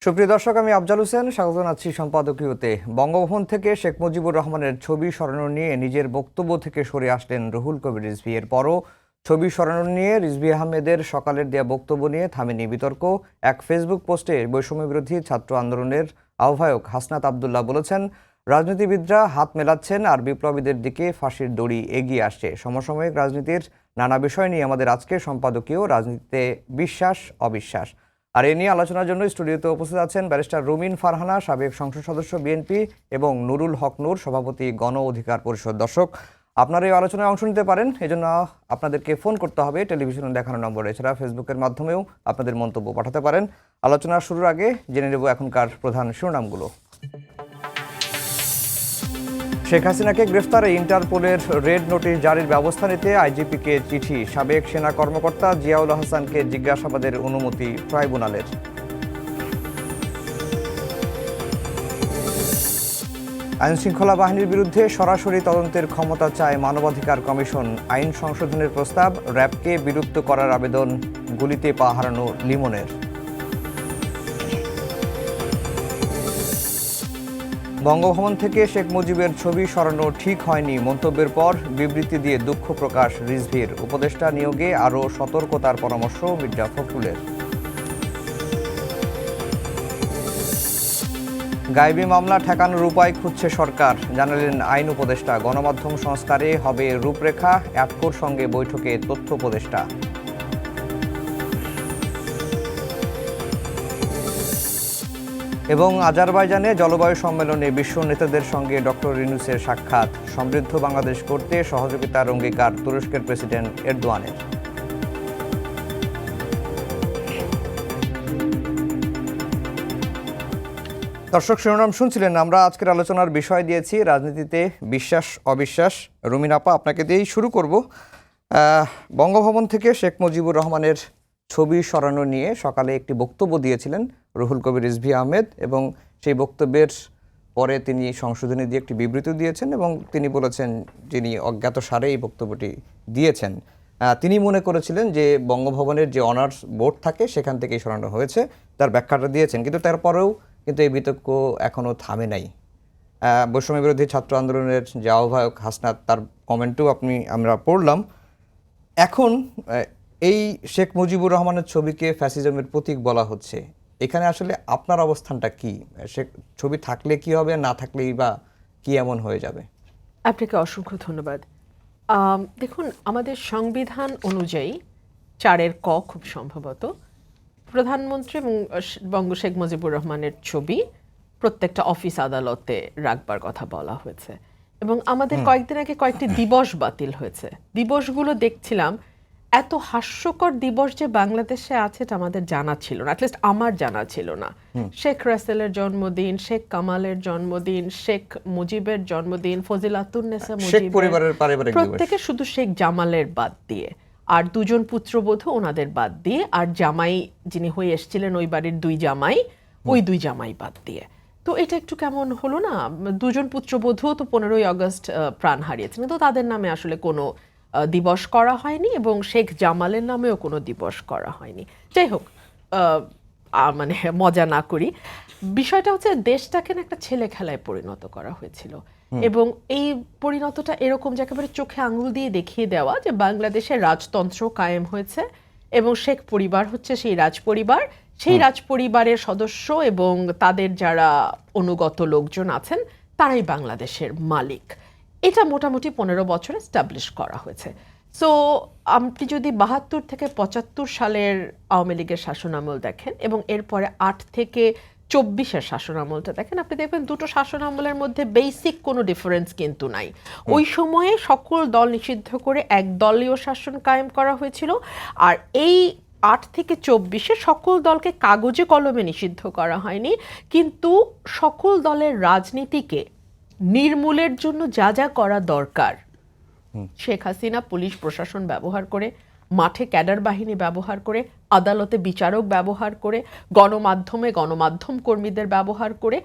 সুপ্রিয় দর্শক, আমি আফজাল হোসেন, স্বাগত জানাচ্ছি সম্পাদকীয়তে। বঙ্গভবন থেকে শেখ মুজিবুর রহমানের ছবি সরানো নিয়ে নিজের বক্তব্য থেকে সরে আসলেন রুহুল কবির রিজভী। এরপরও ছবি সরানো নিয়ে রিজভী আহমেদের সকালের দেয়া বক্তব্য নিয়ে থামেনি বিতর্ক। এক ফেসবুক পোস্টে বৈষম্য বিরোধী ছাত্র আন্দোলনের আহ্বায়ক হাসনাত আবদুল্লাহ বলেছেন, রাজনীতিবিদরা হাত মেলাচ্ছেন আর বিপ্লবীদের দিকে ফাঁসির দড়ি এগিয়ে আসছে। সমসাময়িক রাজনীতির নানা বিষয় নিয়ে আমাদের আজকের সম্পাদকীয় রাজনীতিতে বিশ্বাস অবিশ্বাস। আর এ নিয়ে আলোচনার জন্য স্টুডিওতে উপস্থিত আছেন ব্যারিস্টার রুমিন ফারহানা, সাবেক সংসদ সদস্য বিএনপি, এবং নুরুল হক নূর, সভাপতি গণ অধিকার পরিষদ। দর্শক, আপনারা এই আলোচনায় অংশ নিতে পারেন, এজন্য আপনাদেরকে ফোন করতে হবে টেলিভিশনে দেখানো নম্বরে। এছাড়া ফেসবুকের মাধ্যমেও আপনাদের মন্তব্য পাঠাতে পারেন। আলোচনা শুরুর আগে জেনে নেব এখনকার প্রধান শিরোনামগুলো। শেখ হাসিনাকে গ্রেফতারে ইন্টারপোলের রেড নোটিশ জারির ব্যবস্থা নিতে আইজিপিকে চিঠি। সাবেক সেনা কর্মকর্তা জিয়াউল হাসানকে জিজ্ঞাসাবাদের অনুমতি ট্রাইব্যুনালের। আইনশৃঙ্খলা বাহিনীর বিরুদ্ধে সরাসরি তদন্তের ক্ষমতা চায় মানবাধিকার কমিশন। আইন সংশোধনের প্রস্তাব, র্যাবকে বিলুপ্ত করার আবেদন, গুলিতে পা হারানো লিমনের। বঙ্গভবন থেকে শেখ মুজিবের ছবি সরানো ঠিক হয়নি মন্তব্যের পর বিবৃতি দিয়ে দুঃখ প্রকাশ রিজভীর। উপদেষ্টা নিয়োগে আরও সতর্কতার পরামর্শ মির্জা ফখরুলের। গায়েবী মামলা ঠেকানোর উপায় খুঁজছে সরকার, জানালেন আইন উপদেষ্টা। গণমাধ্যম সংস্কারে হবে রূপরেখা, অ্যাপকোর সঙ্গে বৈঠকে তথ্য উপদেষ্টা। এবং আজারবাইজানে জলবায়ু সম্মেলনে বিশ্ব নেতাদের সঙ্গে ডক্টর ইউনূসের সাক্ষাৎ। সমৃদ্ধ বাংলাদেশ করতে সহযোগিতার অঙ্গীকার তুরস্কের প্রেসিডেন্ট এরদোয়ানের। দর্শক, শিরোনাম শুনছিলেন। আমরা আজকের আলোচনার বিষয় দিয়েছি রাজনীতিতে বিশ্বাস অবিশ্বাস। রুমিন আপা, আপনাকে দিয়েই শুরু করব। বঙ্গভবন থেকে শেখ মুজিবুর রহমানের ছবি সরানো নিয়ে সকালে একটি বক্তব্য দিয়েছিলেন রুহুল কবির রিজভী আহমেদ, এবং সেই বক্তব্যের পরে তিনি সংশোধনী দিয়ে একটি বিবৃতি দিয়েছেন এবং তিনি বলেছেন, যিনি অজ্ঞাত সারে এই বক্তব্যটি দিয়েছেন, তিনি মনে করেছিলেন যে বঙ্গভবনের যে অনার্স বোর্ড থাকে সেখান থেকেই সরানো হয়েছে, তার ব্যাখ্যাটা দিয়েছেন। কিন্তু তারপরেও কিন্তু এই বিতর্ক এখনও থামে নাই। বৈষম্য বিরোধী ছাত্র আন্দোলনের যে আহ্বায়ক হাসনাত, তার কমেন্টও আমরা পড়লাম। এখন এই শেখ মুজিবুর রহমানের ছবিকে ফ্যাসিজমের প্রতীক বলা হচ্ছে। এখানে আসলে আপনার অবস্থানটা কি? ছবি থাকলে কি হবে, না থাকলেই বা কি এমন হয়ে যাবে? আপনাকে অসংখ্য ধন্যবাদ। দেখুন, আমাদের সংবিধান অনুযায়ী 4 ক খুব সম্ভবত প্রধানমন্ত্রী এবং শেখ মুজিবুর রহমানের ছবি প্রত্যেকটা অফিস আদালতে রাখবার কথা বলা হয়েছে, এবং আমাদের কয়েকদিন আগে কয়েকটি দিবস বাতিল হয়েছে। দিবসগুলো দেখছিলাম, এত হাস্যকর দিবস যে বাংলাদেশে আছে এটা আমাদের জানা ছিল না, অ্যাটলিস্ট আমার জানা ছিল না। শেখ রাসেলের জন্মদিন, শেখ কামালের জন্মদিন, শেখ মুজিবের জন্মদিন, ফজিলাতুন্নেসা মুজিবের, প্রত্যেকে শুধু শেখ জামালের বাদ দিয়ে, আর 2 জন পুত্রবধূ ওনাদের বাদ দিয়ে, আর জামাই যিনি হয়ে এসেছিলেন ওই বাড়ির 2 জামাই, ওই 2 জামাই বাদ দিয়ে। তো এটা একটু কেমন হলো না? 2 জন পুত্রবধূ তো 15ই আগস্ট প্রাণ হারিয়েছেন, তো তাদের নামে আসলে কোনো দিবস করা হয়নি, এবং শেখ জামালের নামেও কোনো দিবস করা হয়নি। যাই হোক, মানে মজা না করি, বিষয়টা হচ্ছে দেশটাকে না একটা ছেলে খেলায় পরিণত করা হয়েছিল, এবং এই পরিণতটা এরকম যে একেবারে চোখে আঙুল দিয়ে দেখিয়ে দেওয়া যে বাংলাদেশে রাজতন্ত্র কায়েম হয়েছে, এবং শেখ পরিবার হচ্ছে সেই রাজ পরিবার, সেই রাজ পরিবারের সদস্য এবং তাদের যারা অনুগত লোকজন আছেন তারাই বাংলাদেশের মালিক। এটা মোটামুটি 15 বছর এস্টাবলিশ করা হয়েছে। সো আপনি যদি 72 থেকে 75 সালের আওয়ামী লীগের শাসনামল দেখেন এবং এরপরে 8 থেকে 24-এর শাসনামলটা দেখেন, আপনি দেখবেন দুটো শাসনামলের মধ্যে বেসিক কোনো ডিফারেন্স কিন্তু নাই। ওই সময়ে সকল দল নিষিদ্ধ করে একদলীয় শাসন কায়েম করা হয়েছিল, আর এই 8 থেকে 24-এ সকল দলকে কাগজে কলমে নিষিদ্ধ করা হয়নি, কিন্তু সকল দলের রাজনীতিকে নির্মূলের জন্য যা যা করা দরকার শেখ হাসিনা পুলিশ প্রশাসন ব্যবহার করে, মাঠে ক্যাডার বাহিনী ব্যবহার করে, আদালতে বিচারক ব্যবহার করে, গণমাধ্যম কর্মীদের ব্যবহার করে,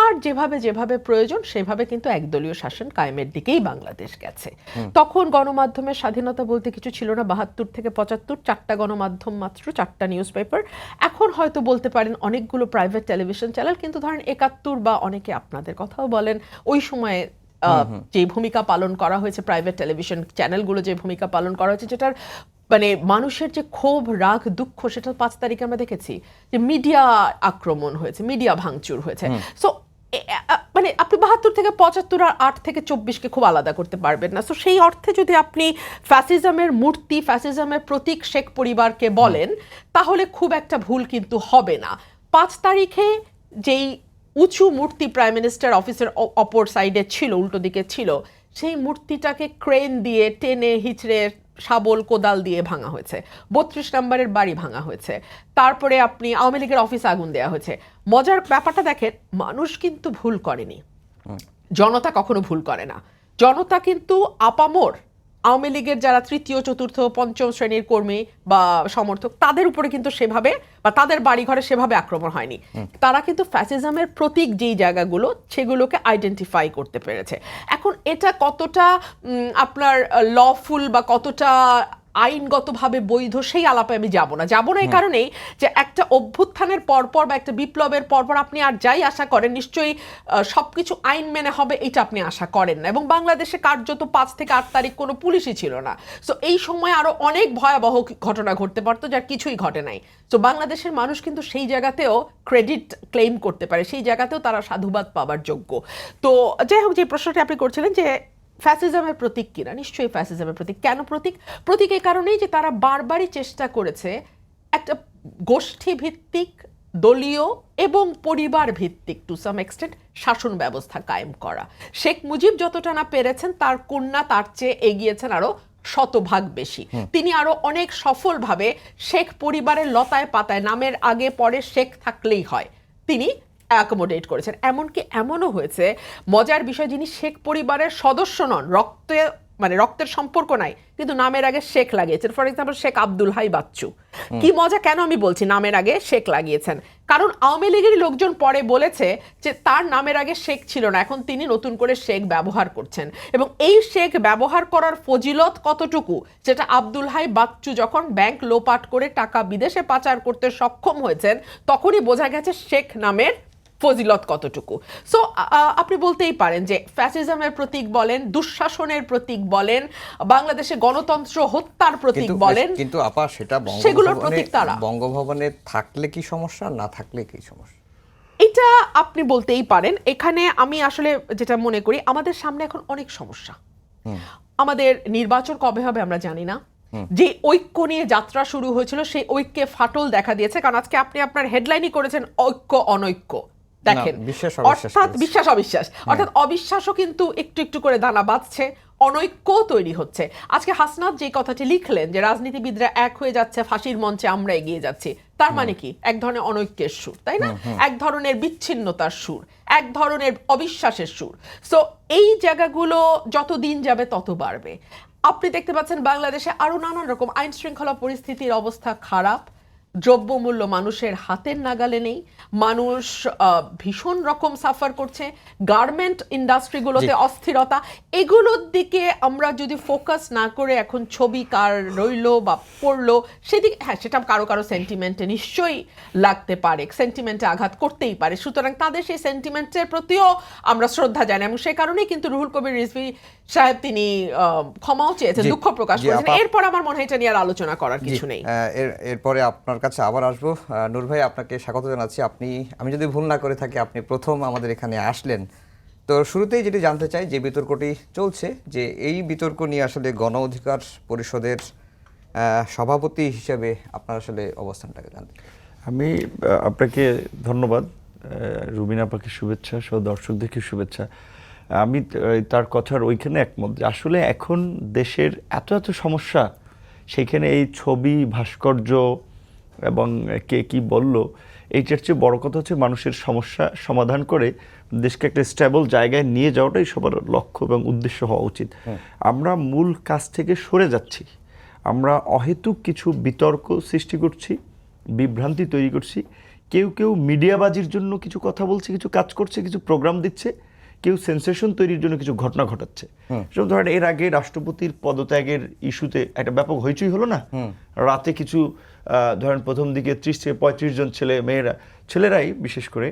আর যেভাবে যেভাবে প্রয়োজন সেভাবে কিন্তু একদলীয় শাসন কায়েমের দিকেই বাংলাদেশ গেছে। তখন গণমাধ্যমের স্বাধীনতা বলতে কিছু ছিল না, ৭২ থেকে ৭৫ 4টা গণমাধ্যম মাত্র, 4টা নিউজ পেপার। এখন হয়তো বলতে পারেন অনেকগুলো প্রাইভেট টেলিভিশন চ্যানেল, কিন্তু ধরেন ৭১ বা অনেকে আপনাদের কথাও বলেন ওই সময়ে যে ভূমিকা পালন করা হয়েছে, প্রাইভেট টেলিভিশন চ্যানেলগুলো যে ভূমিকা পালন করা হয়েছে, যেটার মানে মানুষের যে ক্ষোভ, রাগ, দুঃখ, সেটা 5 তারিখে আমরা দেখেছি যে মিডিয়া আক্রমণ হয়েছে, মিডিয়া ভাঙচুর হয়েছে। সো মানে আপনি ৭২ থেকে ৭৫ আর ৮ থেকে ২৪কে খুব আলাদা করতে পারবেন না। সো সেই অর্থে যদি আপনি ফ্যাসিজমের মূর্তি, ফ্যাসিজমের প্রতীক শেখ পরিবারকে বলেন, তাহলে খুব একটা ভুল কিন্তু হবে না। ৫ তারিখে যেই উঁচু মূর্তি প্রাইম মিনিস্টার অফিসের অপর সাইডে ছিল, উল্টো দিকে ছিল, সেই মূর্তিটাকে ক্রেন দিয়ে টেনে হিচড়ে শাবল কোদাল দিয়ে ভাঙা হয়েছে। ৩২ নম্বরের বাড়ি ভাঙা হয়েছে। তারপরে আপনি আওয়ামী লীগের অফিস আগুন দেওয়া হয়েছে। মজার ব্যাপারটা দেখেন, মানুষ কিন্তু ভুল করেনি, জনতা কখনো ভুল করে না। জনতা কিন্তু আপামর আওয়ামী লীগের যারা তৃতীয়, চতুর্থ, পঞ্চম শ্রেণীর কর্মী বা সমর্থক, তাদের উপরে কিন্তু সেভাবে বা তাদের বাড়িঘরে সেভাবে আক্রমণ হয়নি। তারা কিন্তু ফ্যাসিজমের প্রতীক যেই জায়গাগুলো, সেগুলোকে আইডেন্টিফাই করতে পেরেছে। এখন এটা কতটা আপনার লফুল বা কতটা আইনগতভাবে বৈধ, সেই আলাপে আমি যাব না এই কারণেই যে একটা অভ্যুত্থানের পরপর বা একটা বিপ্লবের পরপর আপনি আর যাই আশা করেন, নিশ্চয়ই সবকিছু আইন মেনে হবে, এটা আপনি আশা করেন না। এবং বাংলাদেশে কার্যত ৫ থেকে ৮ তারিখ কোনো পুলিশই ছিল না। সো এই সময় আরো অনেক ভয়াবহ ঘটনা ঘটতে পারতো, যার কিছুই ঘটে নাই। তো বাংলাদেশের মানুষ কিন্তু সেই জায়গাতেও ক্রেডিট ক্লেম করতে পারে, সেই জায়গাতেও তারা সাধুবাদ পাবার যোগ্য। তো যাই হোক, যে প্রশ্নটি আপনি করছিলেন যে ফ্যাসিজমের প্রতীক কিনা, নিশ্চয়ই ফ্যাসিজমের প্রতীক। কেন প্রতীক? প্রতীক এই কারণেই যে তারা বারবারই চেষ্টা করেছে একটা গোষ্ঠী ভিত্তিক, দলীয় এবং পরিবার ভিত্তিক টু সাম এক্সটেন্ট শাসন ব্যবস্থা কায়েম করা। শেখ মুজিব যতটা না পেরেছেন, তার কন্যা তার চেয়ে এগিয়েছেন আরো শতভাগ বেশি। তিনি আরো অনেক সফলভাবে শেখ পরিবারের লতায় পাতায় নামের আগে পরে শেখ থাকলেই হয়, তিনি অ্যাকোমোডেট করেছেন। এমনকি এমনও হয়েছে, মজার বিষয়, যিনি শেখ পরিবারের সদস্য নন, রক্তের সম্পর্ক নাই, কিন্তু নামের আগে শেখ লাগিয়েছেন। For example Sheikh Abdul Hai Bachchu. কি মজা, কেন আমি বলছি নামের আগে শেখ লাগিয়েছেন? কারণ আওয়ামী লীগের লোকজন পরে বলেছে যে তার নামের আগে শেখ ছিল না, এখন তিনি নতুন করে শেখ ব্যবহার করছেন। এবং এই শেখ ব্যবহার করার ফজিলত কতটুকু, যেটা আব্দুল হাই বাচ্চু যখন ব্যাংক লোপাট করে টাকা বিদেশে পাচার করতে সক্ষম হয়েছেন, তখনই বোঝা গেছে শেখ নামের ফজিলত কতটুকু। সো আপনি বলতেই পারেন যে ফ্যাসিজমের প্রতীক বলেন, দুঃশাসনের প্রতীক বলেন, বাংলাদেশে গণতন্ত্র হত্যার প্রতীক বলেন, কিন্তু আপা সেটা সেগুলোর প্রতীক তারা। বঙ্গভবনে থাকলে কি সমস্যা, না থাকলে কি সমস্যা? এটা আপনি বলতেই পারেন। এখানে আমি আসলে যেটা মনে করি, আমাদের সামনে এখন অনেক সমস্যা। আমাদের নির্বাচন কবে হবে আমরা জানি না। যে ঐক্য নিয়ে যাত্রা শুরু হয়েছিল, সেই ঐক্যে ফাটল দেখা দিয়েছে। কারণ আজকে আপনি আপনার হেডলাইনই করেছেন ঐক্য অনৈক্য। দেখেন, অর্থাৎ বিশ্বাস অবিশ্বাস, অর্থাৎ অবিশ্বাসও কিন্তু একটু একটু করে দানা বাঁধছে, অনৈক্য তৈরি হচ্ছে। আজকে হাসনাত যে কথাটি লিখলেন যে রাজনীতিবিদরা এক হয়ে যাচ্ছে, ফাঁসির মঞ্চে আমরা এগিয়ে যাচ্ছি, তার মানে কি? এক ধরনের অনৈক্যের সুর, তাই না? এক ধরনের বিচ্ছিন্নতার সুর, এক ধরনের অবিশ্বাসের সুর। সো এই জায়গাগুলো যত দিন যাবে তত বাড়বে। আপনি দেখতে পাচ্ছেন বাংলাদেশে আরো নানান রকম আইন শৃঙ্খলা পরিস্থিতির অবস্থা খারাপ, দ্রব্যমূল্য মানুষের হাতের নাগালে নেই, মানুষ ভীষণ রকম সাফার করছে, গার্মেন্ট ইন্ডাস্ট্রিগুলোতে অস্থিরতা। এগুলোর দিকে আমরা যদি ফোকাস না করে এখন ছবি কার রইলো বা পড়লো সেদিকে, হ্যাঁ সেটা কারো কারো সেন্টিমেন্টে নিশ্চয়ই লাগতে পারে, সেন্টিমেন্টে আঘাত করতেই পারে। সুতরাং তাদের সেই সেন্টিমেন্টের প্রতিও আমরা শ্রদ্ধা জানাই, এবং সেই কারণেই কিন্তু রুহুল কবির রিজভী সাহেব তিনি ক্ষমাও চেয়েছেন, দুঃখ প্রকাশ করেছেন। এরপর আমার মনে হয় এটা নিয়ে আর আলোচনা করার কিছু নেই। এরপরে আপনার কাছে আবার আসবো। নূর ভাই, আপনাকে স্বাগত জানাচ্ছি। আমি যদি ভুল না করে থাকি, আপনি প্রথম আমাদের এখানে আসলেন। তো শুরুতেই যেটি জানতে চাই, যে বিতর্কটি চলছে, যে এই বিতর্ক নিয়ে আসলে গণ অধিকার পরিষদের সভাপতি হিসেবে আপনার আসলে অবস্থানটাকে জানতে চাই। আমি আপনাকে ধন্যবাদ, রুবিনা আপাকে শুভেচ্ছা, সহ দর্শকদেরকে শুভেচ্ছা। আমি তার কথার ওইখানে একমত যে আসলে এখন দেশের এত এত সমস্যা, সেইখানে এই ছবি, ভাস্কর্য এবং কে কি বলল, এইটার চেয়ে বড় কথা হচ্ছে মানুষের সমস্যা সমাধান করে দেশকে একটা স্টেবল জায়গায় নিয়ে যাওয়াটাই সবার লক্ষ্য এবং উদ্দেশ্য হওয়া উচিত। আমরা মূল কাজ থেকে সরে যাচ্ছি, আমরা অহেতুক কিছু বিতর্ক সৃষ্টি করছি, বিভ্রান্তি তৈরি করছি। কেউ কেউ মিডিয়াবাজির জন্য কিছু কথা বলছে, কিছু কাজ করছে, কিছু প্রোগ্রাম দিচ্ছে, কেউ সেন্সেশন তৈরির জন্য কিছু ঘটনা ঘটাচ্ছে। যেমন ধরেন এর আগে রাষ্ট্রপতির পদত্যাগের ইস্যুতে একটা ব্যাপক হইচই হলো না, রাতে কিছু ধরেন প্রথম দিকে 30 থেকে 35 জন ছেলেরাই বিশেষ করে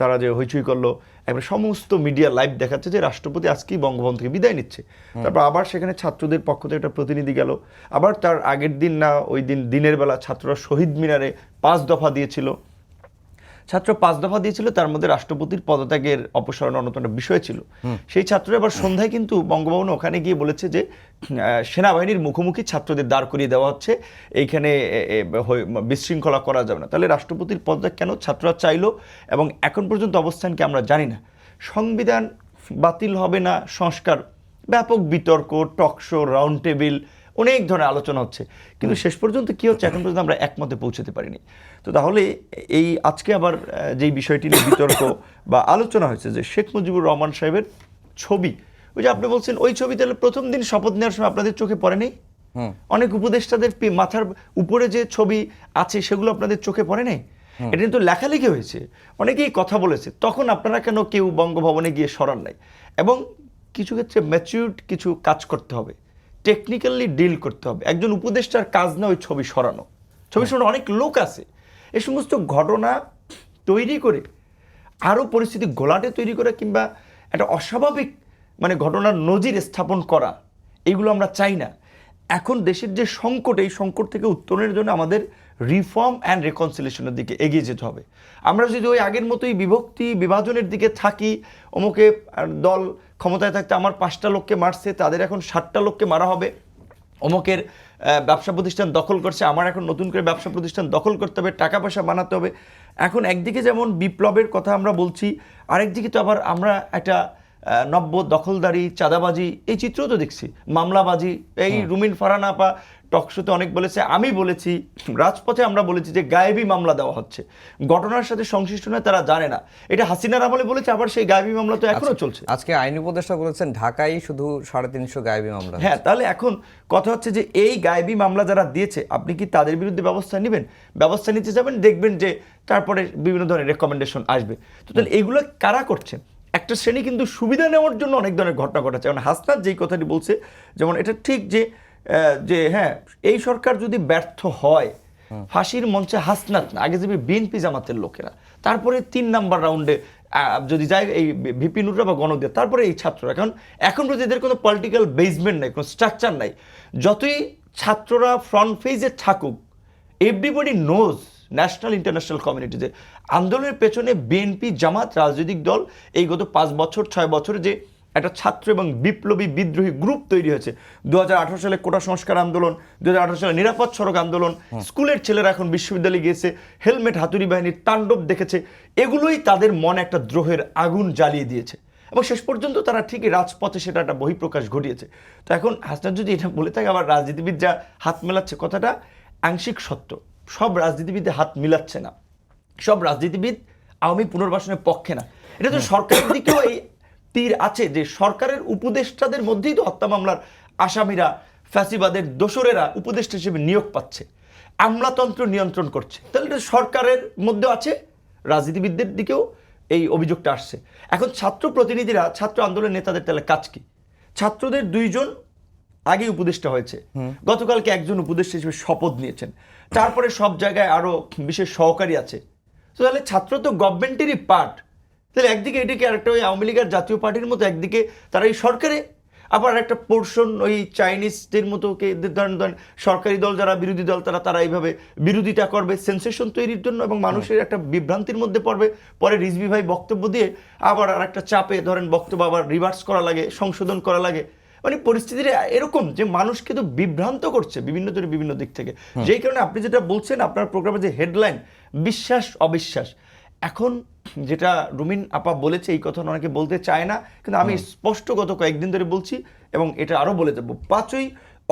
তারা যে হইচই করলো, একবার সমস্ত মিডিয়া লাইভ দেখাচ্ছে যে রাষ্ট্রপতি আজকেই বঙ্গভবন থেকে বিদায় নিচ্ছে। তারপর আবার সেখানে ছাত্রদের পক্ষ থেকে একটা প্রতিনিধি গেল, আবার তার আগের দিন না ওই দিন দিনের বেলা ছাত্ররা শহীদ মিনারে 5 দফা দিয়েছিল, ছাত্র 5 দফা দিয়েছিল, তার মধ্যে রাষ্ট্রপতির পদত্যাগের অপসারণ অন্যতম একটা বিষয় ছিল। সেই ছাত্ররা আবার সন্ধ্যায় কিন্তু বঙ্গভবন ওখানে গিয়ে বলেছে যে সেনাবাহিনীর মুখোমুখি ছাত্রদের দাঁড় করিয়ে দেওয়া হচ্ছে, এইখানে বিশৃঙ্খলা করা যাবে না। তাহলে রাষ্ট্রপতির পদত্যাগ কেন ছাত্ররা চাইলো, এবং এখন পর্যন্ত অবস্থানকে আমরা জানি না। সংবিধান বাতিল হবে না, সংস্কার, ব্যাপক বিতর্ক, টকশো, রাউন্ড টেবিল, অনেক ধরনের আলোচনা হচ্ছে, কিন্তু শেষ পর্যন্ত কি হচ্ছে এখন পর্যন্ত আমরা একমতে পৌঁছতে পারিনি। তো তাহলে এই আজকে আবার যেই বিষয়টি নিয়ে বিতর্ক বা আলোচনা হয়েছে যে শেখ মুজিবুর রহমান সাহেবের ছবি, ওই যে আপনি বলছেন ওই ছবি তাহলে প্রথম দিন শপথ নেওয়ার সময় আপনাদের চোখে পড়ে নেই? অনেক উপদেষ্টাদের মাথার উপরে যে ছবি আছে সেগুলো আপনাদের চোখে পড়ে নেই? এটা কিন্তু লেখালেখি হয়েছে, অনেকেই কথা বলেছে, তখন আপনারা কেন কেউ বঙ্গভবনে গিয়ে সরান নাই? এবং কিছু ক্ষেত্রে ম্যাচিউরড কিছু কাজ করতে হবে, টেকনিক্যালি ডিল করতে হবে। একজন উপদেষ্টার কাজ না ওই ছবি সরানো, ছবি সরানো অনেক লোক আছে। এই সমস্ত ঘটনা তৈরি করে আরও পরিস্থিতি ঘোলাটে তৈরি করে কিংবা একটা অস্বাভাবিক মানে ঘটনার নজির স্থাপন করা, এইগুলো আমরা চাই না। এখন দেশের যে সংকট, এই সংকট থেকে উত্তরণের জন্য আমাদের রিফর্ম অ্যান্ড রেকনসিলিয়েশনের দিকে এগিয়ে যেতে হবে। আমরা যদি ওই আগের মতোই বিভক্তি বিভাজনের দিকে থাকি, অমুকে দল ক্ষমতায় থাকতে আমার 5টা লোককে মারছে, তাদের এখন 60টা লোককে মারা হবে, অমুকের ব্যবসা প্রতিষ্ঠান দখল করছে, আমার এখন নতুন করে ব্যবসা প্রতিষ্ঠান দখল করতে হবে, টাকা পয়সা বানাতে হবে। এখন একদিকে যেমন বিপ্লবের কথা আমরা বলছি, আরেকদিকে তো আবার আমরা একটা নব্য দখলদারি, চাঁদাবাজি, এই চিত্রও তো দেখছি, মামলাবাজি। এই রুমিন ফারহানা আপা টকশোতে অনেক বলেছে, আমি বলেছি, রাজপথে আমরা বলেছি যে গায়েবী মামলা দেওয়া হচ্ছে, ঘটনার সাথে সংশ্লিষ্ট নয়, তারা জানে না। এটা হাসিনার আমলে বলেছে, আবার সেই গায়েবী মামলা তো এখনো চলছে। আজকে আইন উপদেষ্টা বলেছেন ঢাকায় শুধু 350 গায়েবী মামলা। হ্যাঁ, তাহলে এখন কথা হচ্ছে যে এই গায়েবী মামলা যারা দিয়েছে, আপনি কি তাদের বিরুদ্ধে ব্যবস্থা নেবেন? ব্যবস্থা নিতে যাবেন, দেখবেন যে তারপরে বিভিন্ন ধরনের রেকমেন্ডেশন আসবে। তো তাহলে এগুলো কারা করছে? একটা শ্রেণী কিন্তু সুবিধা নেওয়ার জন্য অনেক ধরনের ঘটনা ঘটাচ্ছে। যেমন হাসনাত যেই কথাটি বলছে, যেমন এটা ঠিক যে হ্যাঁ, এই সরকার যদি ব্যর্থ হয়, ফাঁসির মঞ্চে হাসনাত না, আগে যাবে বিএনপি জামাতের লোকেরা, তারপরে 3 নাম্বার রাউন্ডে যদি যায় এই ভিপি নুররা বা গণদিয়া, তারপরে এই ছাত্ররা। কারণ এখন পর্যন্ত এদের কোনো পলিটিক্যাল বেসমেন্ট নাই, কোনো স্ট্রাকচার নাই। যতই ছাত্ররা ফ্রন্ট ফেজে থাকুক, everybody knows, national international community, যে আন্দোলনের পেছনে বিএনপি জামাত রাজনৈতিক দল এই গত 5 বছর 6 বছরে যে একটা ছাত্র এবং বিপ্লবী বিদ্রোহী গ্রুপ তৈরি হয়েছে। 2018 সালে কোটা সংস্কার আন্দোলন, 2018 সালে নিরাপদ সড়ক আন্দোলন, স্কুলের ছেলেরা এখন বিশ্ববিদ্যালয়ে গিয়েছে, হেলমেট হাতুড়ি বাহিনীর তাণ্ডব দেখেছে, এগুলোই তাদের মনে একটা দ্রোহের আগুন জ্বালিয়ে দিয়েছে এবং শেষ পর্যন্ত তারা ঠিকই রাজপথে সেটা একটা বহিঃপ্রকাশ ঘটিয়েছে। তো এখন হাসনাত যদি এটা বলে থাকে, আবার রাজনীতিবিদ যা হাত মেলাচ্ছে, কথাটা আংশিক সত্য। সব রাজনীতিবিদে হাত মিলাচ্ছে না, সব রাজনীতিবিদ আওয়ামী পুনর্বাসনের পক্ষে না। এটা তো সরকারের দিকেও এই তীর আছে যে সরকারের উপদেষ্টাদের মধ্যেই তো হত্যা মামলার আসামিরা, ফ্যাসিবাদের দোসরেরা উপদেষ্টা হিসেবে নিয়োগ পাচ্ছে, আমলাতন্ত্র নিয়ন্ত্রণ করছে। তাহলে এটা সরকারের মধ্যে আছে, রাজনীতিবিদদের দিকেও এই অভিযোগটা আসছে। এখন ছাত্র প্রতিনিধিরা, ছাত্র আন্দোলনের নেতাদের তাহলে কাজ কি? ছাত্রদের 2 জন আগে উপদেষ্টা হয়েছে, গতকালকে একজন উপদেষ্টা হিসেবে শপথ নিয়েছেন, তারপরে সব জায়গায় আরো বিশেষ সহকারী আছে। তো তাহলে ছাত্র তো গভর্নমেন্টেরই পার্ট। তাহলে একদিকে এটাকে আরেকটা ওই আওয়ামী লীগের জাতীয় পার্টির মতো, একদিকে তারা এই সরকারে, আবার একটা পোর্শন ওই চাইনিজদের মতো ধরেন সরকারি দল যারা বিরোধী দল, তারা এইভাবে বিরোধিতা করবে সেন্সেশন তৈরির জন্য এবং মানুষের একটা বিভ্রান্তির মধ্যে পড়বে। পরে রিজভী ভাই বক্তব্য দিয়ে আবার আর একটা চাপে ধরেন বক্তব্য আবার রিভার্স করা লাগে, সংশোধন করা লাগে। মানে পরিস্থিতিটা এরকম যে মানুষকে তো বিভ্রান্ত করছে বিভিন্ন দিক থেকে। যেই কারণে আপনি যেটা বলছেন আপনার প্রোগ্রামে যে হেডলাইন, বিশ্বাস অবিশ্বাস, এখন যেটা রুমিন আপা বলেছে, এই কথা অনেকে বলতে চায় না, কিন্তু আমি স্পষ্ট গত কয়েকদিন ধরে বলছি এবং এটা আরো বলে যাব। 5ই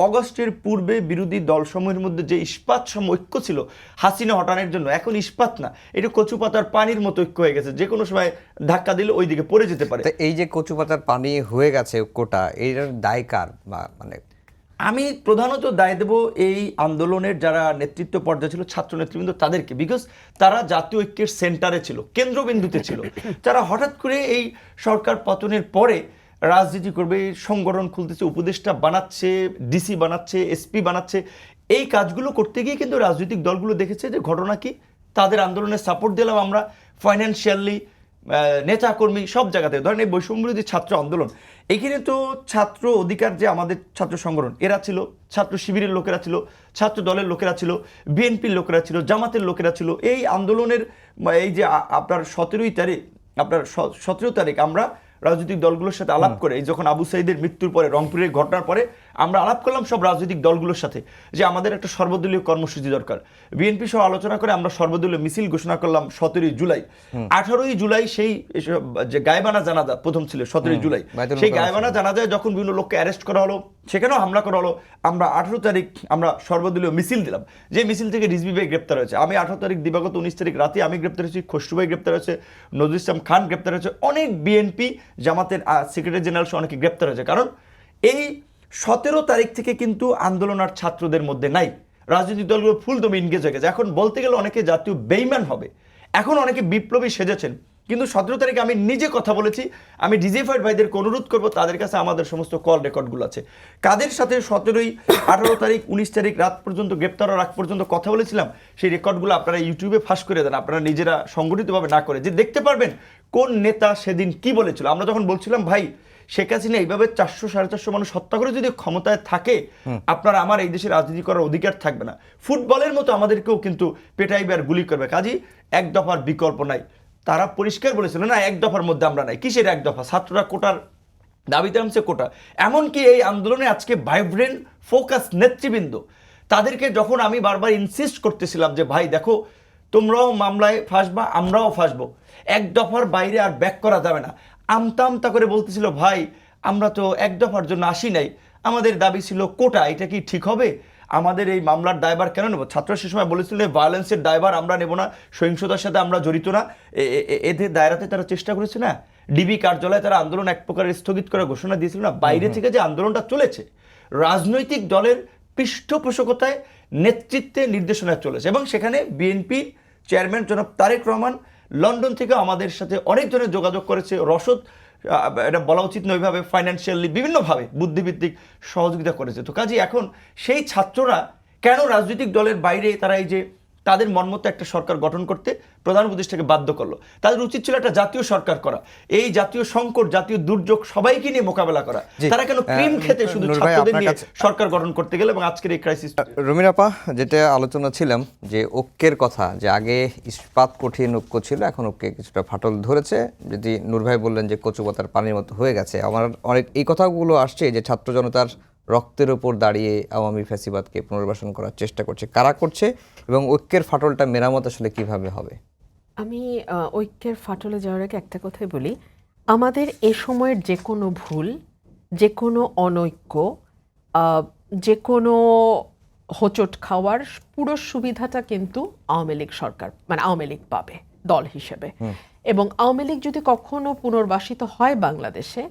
অগস্টের পূর্বে বিরোধী দলসমূহের মধ্যে যে ইস্পাত সম ঐক্য ছিল হাসিনা হটানোর জন্য, এখন ইস্পাত না, এটা কচু পাতার পানির মতো ঐক্য হয়ে গেছে, যে কোনো সময় ধাক্কা দিলে ওই দিকে পড়ে যেতে পারে। এই যে কচু পাতার পানি হয়ে গেছে ঐক্যটা, এর দায় কার? বা মানে আমি প্রধানত দায় দেব এই আন্দোলনের যারা নেতৃত্ব পর্যায়ে ছিল, ছাত্র নেতৃবৃন্দ, তাদেরকে। বিকজ তারা জাতীয় ঐক্যের সেন্টারে ছিল, কেন্দ্রবিন্দুতে ছিল। তারা হঠাৎ করে এই সরকার পতনের পরে রাজনীতি করবে, সংগঠন খুলতেছে, উপদেষ্টা বানাচ্ছে, ডিসি বানাচ্ছে, এসপি বানাচ্ছে। এই কাজগুলো করতে গিয়ে কিন্তু রাজনৈতিক দলগুলো দেখেছে যে ঘটনা কি, তাদের আন্দোলনে সাপোর্ট দিলাম আমরা ফাইন্যান্সিয়ালি, নেতাকর্মী সব জায়গাতে। ধরেন এই বৈষম্যবিরোধী ছাত্র আন্দোলন, এইখানে তো ছাত্র অধিকার যে আমাদের ছাত্র সংগঠন, এরা ছিল, ছাত্র শিবিরের লোকেরা ছিল, ছাত্র দলের লোকেরা ছিল, বিএনপির লোকেরা ছিল, জামাতের লোকেরা ছিল। এই আন্দোলনের এই যে আপনার 17 তারিখ আমরা রাজনৈতিক দলগুলোর সাথে আলাপ করে, যখন আবু সাইদের মৃত্যুর পরে, রংপুরের ঘটনার পরে আমরা আলাপ করলাম সব রাজনৈতিক দলগুলোর সাথে যে আমাদের একটা সর্বদলীয় কর্মসূচি দরকার। বিএনপি সহ আলোচনা করে আমরা সর্বদলীয় মিছিল ঘোষণা করলাম 17 জুলাই। 18 জুলাই সেই যে গায়েবানা জানাজা প্রথম ছিল 17 জুলাই, সেই গায়েবানা জানাজায় যখন বিভিন্ন লোককে অ্যারেস্ট করা হলো, সেখানেও হামলা করা হলো। আমরা 18 তারিখ আমরা সর্বদলীয় মিছিল দিলাম, যে মিছিল থেকে রিজভী ভাই গ্রেপ্তার হয়েছে। আমি 18 তারিখ দিবাগত 19 তারিখ রাতে আমি গ্রেপ্তার হয়েছি, খসরু ভাই গ্রেপ্তার হয়েছে, নজরুল ইসলাম খান গ্রেপ্তার হয়েছে, অনেক বিএনপি জামাতের সেক্রেটারি জেনারেল সহ অনেকে গ্রেপ্তার হয়েছে। কারণ এই 17 তারিখ থেকে কিন্তু আন্দোলন আর ছাত্রদের মধ্যে নাই, রাজনৈতিক দলগুলো ফুল দমে ইনগেজ হয়ে গেছে। এখন বলতে গেলে অনেকে জাতীয় বেইমান হবে, এখন অনেকে বিপ্লবী সেজেছেন। কিন্তু 17 তারিখে আমি নিজে কথা বলেছি, আমি ডিজিফাইড ভাইদেরকে অনুরোধ করবো তাদের কাছে আমাদের সমস্ত কল রেকর্ডগুলো আছে, কাদের সাথে 17, 18 তারিখ, 19 তারিখ রাত পর্যন্ত, গ্রেপ্তার হওয়ার আগ পর্যন্ত কথা বলেছিলাম, সেই রেকর্ডগুলো আপনারা ইউটিউবে ফাঁস করে দেন, আপনারা নিজেরা সংগঠিতভাবে না করে, যে দেখতে পারবেন কোন নেতা সেদিন কি বলেছিল। আমরা যখন বলছিলাম ভাই শেখ হাসিনা এইভাবে 400-450 মানুষ হত্যা করে যদি ক্ষমতায় থাকে, আপনারা আমার এই দেশে রাজনীতি করার অধিকার থাকবে না। ফুটবলের মতো আমাদেরকেও কিন্তু পেটাইবে আর গুলি করবে, কাজী এক দফার বিকল্প নাই। তারা পরিষ্কার বলেছিল না এক দফার মধ্যে আমরা নাই। কিসের এক দফা? ছাত্ররা কোটার দাবিতে নামছে, কোটা। এমনকি এই আন্দোলনে আজকে ভাইব্রেন্ট ফোকাস নেতৃবৃন্দ, তাদেরকে যখন আমি বারবার ইনসিস্ট করতেছিলাম যে ভাই দেখো তোমরাও মামলায় ফাঁসবা, আমরাও ফাঁসবো, এক দফার বাইরে আর ব্যাক করা যাবে না, আমতা আমতা করে বলতেছিল ভাই আমরা তো এক দফার জন্য আসি নাই, আমাদের দাবি ছিল কোটা, এটা কি ঠিক হবে? আমাদের এই মামলার দায়ভার কেন নেব? ছাত্ররা সে সময় বলেছিল ভায়োলেন্সের দায়ভার আমরা নেব না, সহিংসতার সাথে আমরা জড়িত না। এদের দায়রাতে তারা চেষ্টা করেছে না, ডিবি কার্যালয়ে তারা আন্দোলন এক প্রকার স্থগিত করার ঘোষণা দিয়েছিল না। বাইরে থেকে যে আন্দোলনটা চলেছে রাজনৈতিক দলের পৃষ্ঠপোষকতায়, নেতৃত্বে, নির্দেশনায় চলেছে, এবং সেখানে বিএনপির চেয়ারম্যান জনাব তারেক রহমান লন্ডন থেকে আমাদের সাথে অনেক ধরনের যোগাযোগ করেছে, রসদ, এটা বলা উচিত নয়, এইভাবে ফাইন্যান্সিয়ালি বিভিন্নভাবে বুদ্ধিভিত্তিক সহযোগিতা করেছে। তো কাজে এখন সেই ছাত্ররা কেন রাজনৈতিক দলের বাইরে তারা এই যে তাদের মনমতো একটা সরকার গঠন করতে প্রধান উপদেষ্টাকে বাধ্য করলো? তাদের উচিত ছিল একটা জাতীয় সরকার করা, এই জাতীয় সংকট, জাতীয় দুর্যোগ সবাইকে নিয়ে মোকাবেলা করা। তারা কেন ক্রিম খেতে শুধু ছাত্রদের নিয়ে সরকার গঠন করতে গেলে, এবং আজকের এই ক্রাইসিস। রুমিন আপা, যেটা আলোচনা ছিলাম যে ঐক্যের কথা, যে আগে ইস্পাত কঠিন ঐক্য ছিল, এখন ঐক্যে কিছুটা ফাটল ধরেছে, যদি নূর ভাই বললেন যে কচু পাতার পানির মতো হয়ে গেছে। আমার অনেক এই কথাগুলো আসছে যে ছাত্র জনতার রক্তের ওপর দাঁড়িয়ে আওয়ামী ফ্যাসিবাদকে পুনর্বাসন করার চেষ্টা করছে, কারা করছে, এবং ঐক্যের ফাটলটা মেরামত আসলে কিভাবে হবে? আমি ঐক্যের ফাটলে যাওয়ার আগে একটা কথাই বলি, আমাদের এ সময়ের যে কোনো ভুল, যে কোনো অনৈক্য, যে কোনো হোঁচট খাওয়ার পুরো সুবিধাটা কিন্তু আওয়ামী লীগ সরকার, মানে আওয়ামী লীগ পাবে দল হিসেবে। এবং আওয়ামী লীগ যদি কখনো পুনর্বাসিত হয় বাংলাদেশে,